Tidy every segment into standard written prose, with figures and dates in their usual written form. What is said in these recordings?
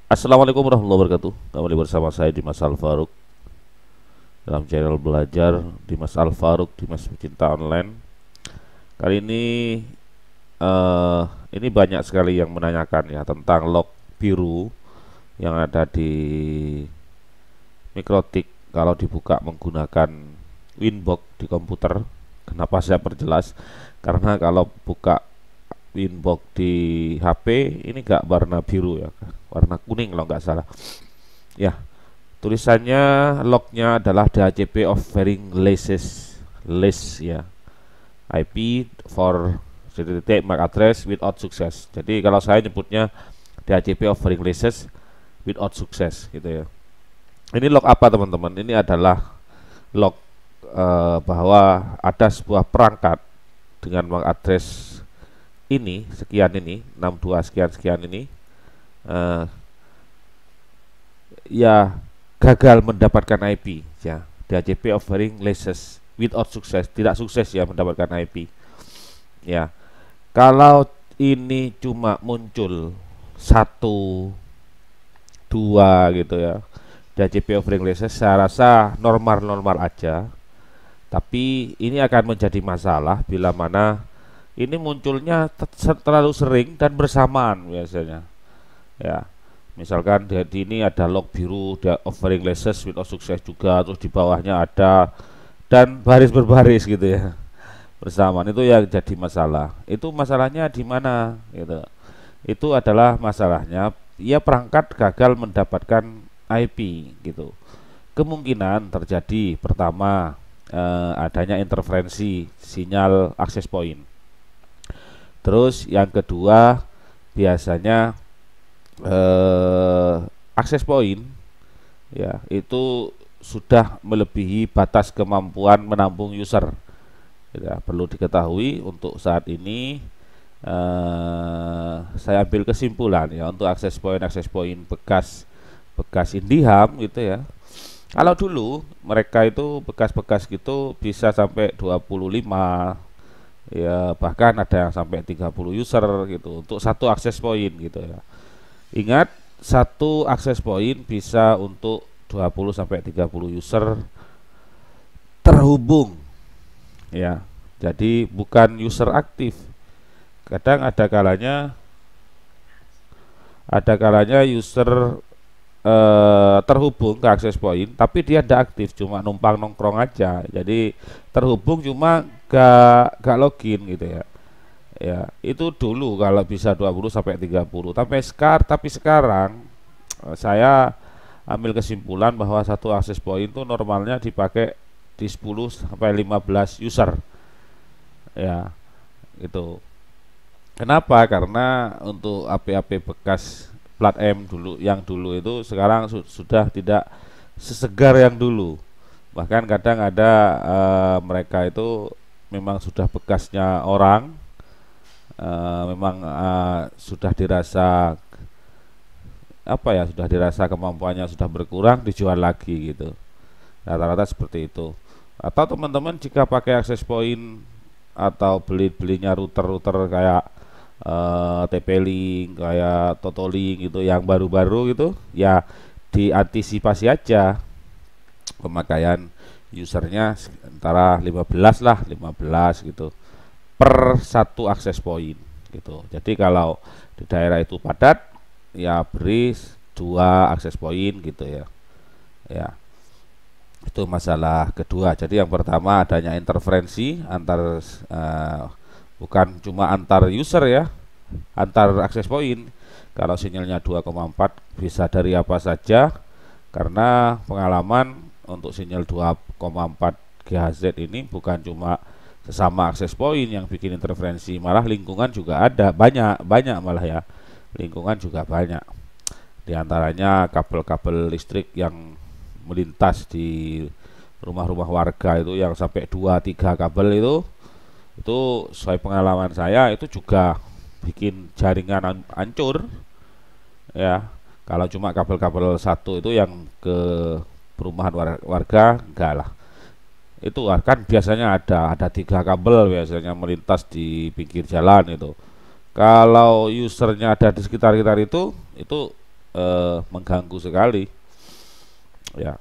Assalamualaikum warahmatullahi wabarakatuh. Kembali bersama saya Dimas Al Farouk dalam channel belajar Dimas Al Farouk, Dimas Pecinta Online. Kali eh, ini banyak sekali yang menanyakan ya tentang log biru yang ada di Mikrotik kalau dibuka menggunakan Winbox di komputer. Kenapa saya perjelas? Karena kalau buka Winbox di HP ini gak warna biru ya, warna kuning kalau nggak salah. Ya, tulisannya lognya adalah DHCP of varying list ya, IP for titik MAC address without success. Jadi kalau saya nyebutnya DHCP of varying lists without success gitu ya. Ini log apa teman-teman? Ini adalah log bahwa ada sebuah perangkat dengan MAC address ini sekian, ini 62 sekian sekian ini eh, ya gagal mendapatkan IP ya, DHCP of varying lists without success, tidak sukses ya mendapatkan IP ya. Kalau ini cuma muncul satu dua gitu ya, DHCP of varying lists saya rasa normal-normal aja, tapi ini akan menjadi masalah bila mana ini munculnya terlalu sering dan bersamaan biasanya ya. Misalkan di ini ada log biru, ada offering lists without sukses juga, terus di bawahnya ada, dan baris berbaris gitu ya bersamaan. Itu yang jadi masalah. Itu masalahnya di mana gitu. Itu adalah masalahnya ia perangkat gagal mendapatkan IP gitu. Kemungkinan terjadi pertama adanya interferensi sinyal access point. Terus yang kedua biasanya access point ya itu sudah melebihi batas kemampuan menampung user ya. Perlu diketahui untuk saat ini saya ambil kesimpulan ya untuk access point bekas Indiham gitu ya. Kalau dulu mereka itu bekas-bekas gitu bisa sampai 25 ya, bahkan ada yang sampai 30 user gitu untuk satu akses point gitu ya. Ingat, satu akses point bisa untuk 20 sampai 30 user terhubung ya. Jadi bukan user aktif. Kadang ada kalanya user terhubung ke akses point tapi dia tidak aktif, cuma numpang nongkrong aja. Jadi terhubung cuma gak login gitu ya. Ya, itu dulu kalau bisa 20 sampai 30. Tapi sekarang saya ambil kesimpulan bahwa satu akses point itu normalnya dipakai di 10 sampai 15 user. Ya, gitu. Kenapa? Karena untuk AP-AP bekas plat M dulu, yang dulu itu sekarang sudah tidak sesegar yang dulu. Bahkan kadang ada mereka itu memang sudah bekasnya orang, memang sudah dirasa apa ya, sudah dirasa kemampuannya sudah berkurang, dijual lagi gitu. Rata-rata seperti itu. Atau teman-teman jika pakai access point atau belinya router-router kayak TP-Link, kayak Totolink gitu yang baru-baru gitu, ya diantisipasi aja pemakaian usernya antara 15 lah, 15 gitu per satu akses point gitu. Jadi kalau di daerah itu padat ya beri dua akses point gitu ya. Ya, itu masalah kedua. Jadi yang pertama adanya interferensi antar bukan cuma antar user ya, antar akses point. Kalau sinyalnya 2,4 bisa dari apa saja, karena pengalaman untuk sinyal 2,4 GHz ini bukan cuma sesama akses point yang bikin interferensi, malah lingkungan juga ada, banyak banyak malah ya, lingkungan juga banyak. Di antaranya kabel-kabel listrik yang melintas di rumah-rumah warga itu yang sampai 2-3 kabel itu sesuai pengalaman saya itu juga bikin jaringan hancur ya. Kalau cuma kabel-kabel satu itu yang ke perumahan warga enggak lah. Itu kan biasanya ada 3 kabel biasanya melintas di pinggir jalan itu. Kalau usernya ada di sekitar-sekitar itu mengganggu sekali ya.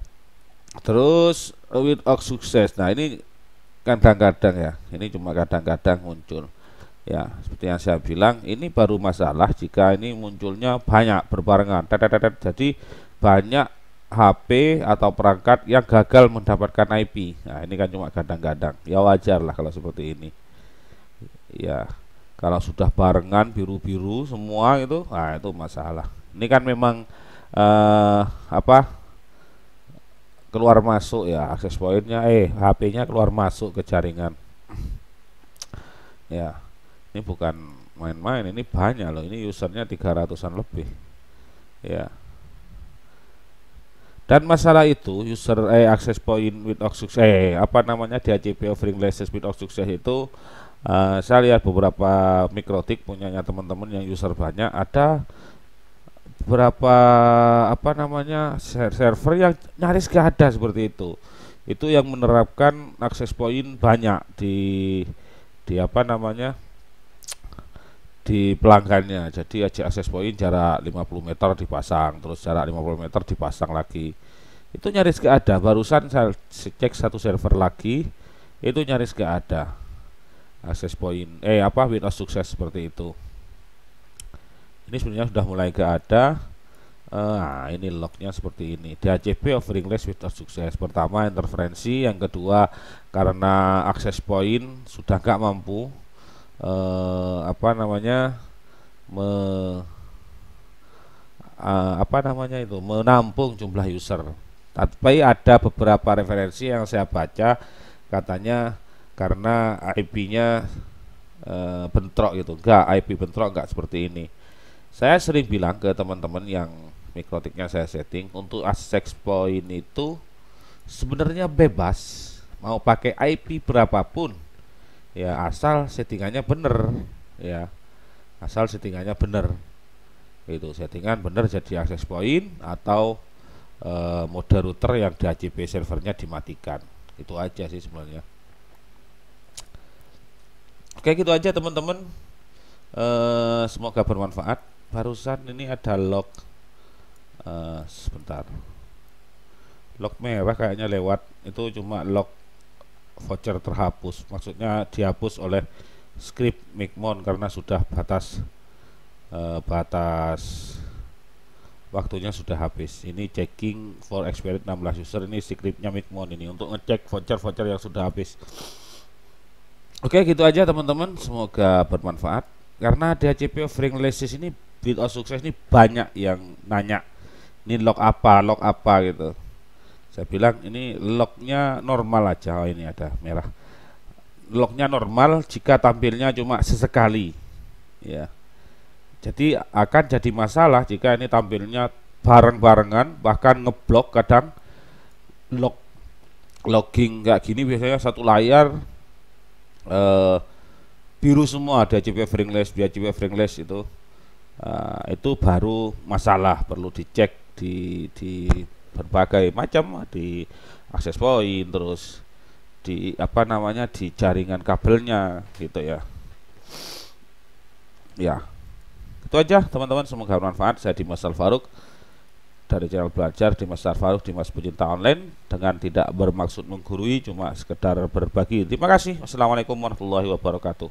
Terus without sukses, nah ini kadang-kadang ya, ini cuma kadang-kadang muncul ya, seperti yang saya bilang, ini baru masalah jika ini munculnya banyak berbarengan, jadi banyak HP atau perangkat yang gagal mendapatkan IP. Nah ini kan cuma kadang-kadang, ya wajar lah kalau seperti ini ya. Kalau sudah barengan biru-biru semua itu, nah itu masalah. Ini kan memang apa, keluar masuk ya, akses pointnya HP-nya keluar masuk ke jaringan ya. Ini bukan main-main, ini banyak loh, ini usernya 300-an lebih ya. Dan masalah itu user access point without success, apa namanya, DHCP offering license without success itu, saya lihat beberapa mikrotik punyanya teman-teman yang user banyak, ada beberapa apa namanya server yang nyaris gak ada seperti itu. Itu yang menerapkan access point banyak di apa namanya, di pelanggannya. Jadi aja access point jarak 50 meter dipasang, terus jarak 50 meter dipasang lagi. Itu nyaris gak ada. Barusan saya cek satu server lagi, itu nyaris gak ada access point apa without sukses seperti itu. Ini sebenarnya sudah mulai gak ada. Nah ini lognya seperti ini, DHCP offering less without sukses. Pertama interferensi, yang kedua karena access point sudah gak mampu apa namanya apa namanya itu, menampung jumlah user. Tapi ada beberapa referensi yang saya baca, katanya karena IP-nya bentrok gitu. Enggak, IP bentrok enggak seperti ini. Saya sering bilang ke teman-teman yang mikrotiknya saya setting, untuk access point itu sebenarnya bebas, mau pakai IP berapapun ya, asal settingannya bener ya, asal settingannya bener itu, settingan bener jadi access point atau mode router yang DHCP servernya dimatikan. Itu aja sih sebenarnya. Oke, gitu aja teman-teman, semoga bermanfaat. Barusan ini ada log sebentar, log merah kayaknya lewat, itu cuma log voucher terhapus, maksudnya dihapus oleh script Micmon karena sudah batas waktunya sudah habis. Ini checking for expired 16 user, ini scriptnya Micmon ini untuk ngecek voucher-voucher yang sudah habis. Oke, gitu aja teman-teman, semoga bermanfaat. Karena DHCP offering license ini without sukses ini banyak yang nanya, ini log apa gitu. Saya bilang ini lognya normal aja. Oh ini ada merah, lognya normal jika tampilnya cuma sesekali ya. Jadi akan jadi masalah jika ini tampilnya bareng-barengan, bahkan ngeblok. Kadang logging kayak gini biasanya satu layar biru semua, ada DHCP offering list itu baru masalah, perlu dicek di berbagai macam, di access point, terus di apa namanya, di jaringan kabelnya gitu ya. Ya, itu aja teman-teman, semoga bermanfaat. Saya Dimas Al-Faruq dari channel belajar Dimas Al-Faruq, Dimas Pecinta Online, dengan tidak bermaksud menggurui, cuma sekedar berbagi. Terima kasih. Wassalamualaikum warahmatullahi wabarakatuh.